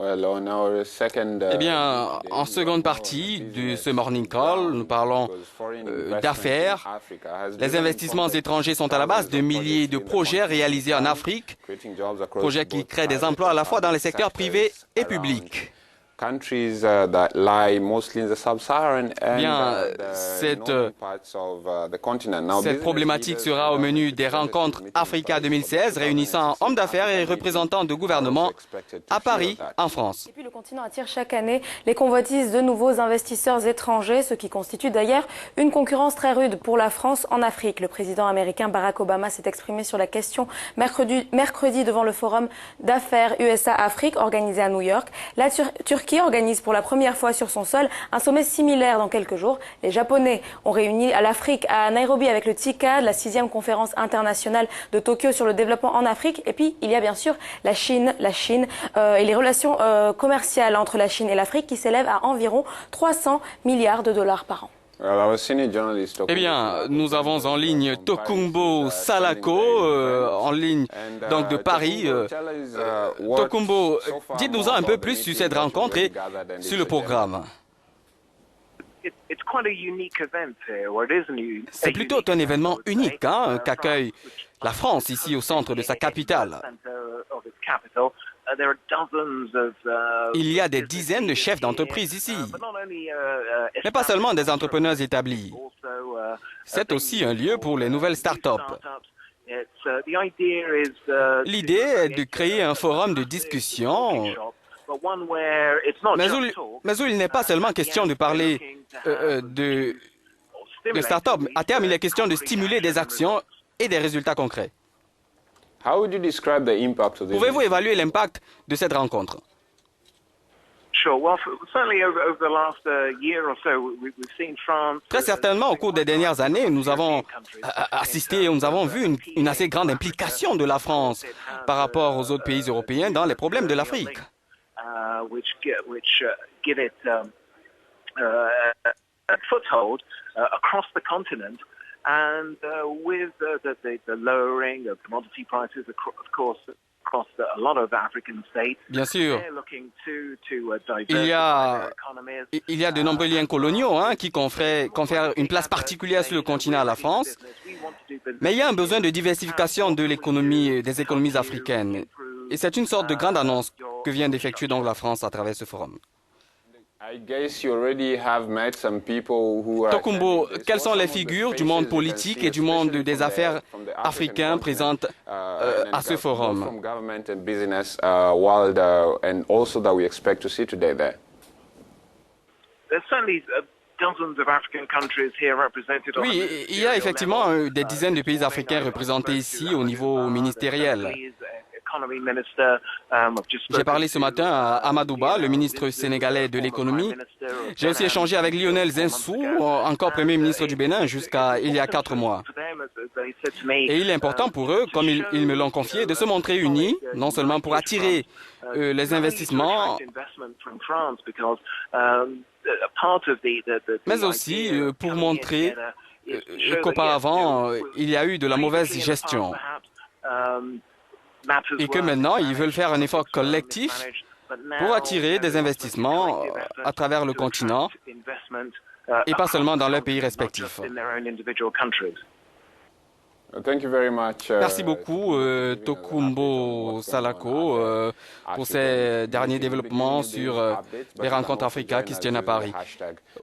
Eh bien, en seconde partie de ce Morning Call, nous parlons d'affaires. Les investissements étrangers sont à la base de milliers de projets réalisés en Afrique, projets qui créent des emplois à la fois dans les secteurs privés et publics. Bien, cette problématique sera au menu des rencontres Africa 2016 réunissant hommes d'affaires et représentants de gouvernements à Paris, en France. Et puis le continent attire chaque année les convoitises de nouveaux investisseurs étrangers, ce qui constitue d'ailleurs une concurrence très rude pour la France en Afrique. Le président américain Barack Obama s'est exprimé sur la question mercredi devant le forum d'affaires USA-Afrique organisé à New York. La Turquie organise pour la première fois sur son sol un sommet similaire dans quelques jours. Les Japonais ont réuni à l'Afrique à Nairobi avec le TICAD, la 6e conférence internationale de Tokyo sur le développement en Afrique. Et puis il y a bien sûr la Chine et les relations commerciales entre la Chine et l'Afrique qui s'élèvent à environ 300 milliards de dollars par an. Eh bien, nous avons en ligne Tokunbo Salako, en ligne donc de Paris. Tokunbo, dites-nous un peu plus sur cette rencontre et sur le programme. C'est plutôt un événement unique qu'accueille la France ici au centre de sa capitale. Il y a des dizaines de chefs d'entreprise ici, mais pas seulement des entrepreneurs établis. C'est aussi un lieu pour les nouvelles start-up. L'idée est de créer un forum de discussion, mais où il n'est pas seulement question de parler de start-up. À terme, il est question de stimuler des actions et des résultats concrets. Pouvez-vous évaluer l'impact de cette rencontre? Très certainement, au cours des dernières années, nous avons assisté, nous avons vu une assez grande implication de la France par rapport aux autres pays européens dans les problèmes de l'Afrique. And with the lowering of commodity prices, of course, across a lot of African states, bien sûr, il y a de nombreux liens coloniaux qui confèrent une place particulière sur le continent à la France, mais il y a un besoin de diversification de l'économie, des économies africaines. Et c'est une sorte de grande annonce que vient d'effectuer donc la France à travers ce forum. Tokunbo, quelles sont les figures du monde politique et du monde des affaires africains présentes à ce forum? Oui, il y a effectivement des dizaines de pays africains représentés ici au niveau ministériel. J'ai parlé ce matin à Amadouba, le ministre sénégalais de l'économie. J'ai aussi échangé avec Lionel Zinsou, encore Premier ministre du Bénin, jusqu'à il y a 4 mois. Et il est important pour eux, comme ils me l'ont confié, de se montrer unis, non seulement pour attirer les investissements, mais aussi pour montrer qu'auparavant, il y a eu de la mauvaise gestion. Et que maintenant, ils veulent faire un effort collectif pour attirer des investissements à travers le continent et pas seulement dans leurs pays respectifs. Merci beaucoup, Tokunbo Salako, pour ces derniers développements sur les rencontres Africa qui se tiennent à Paris.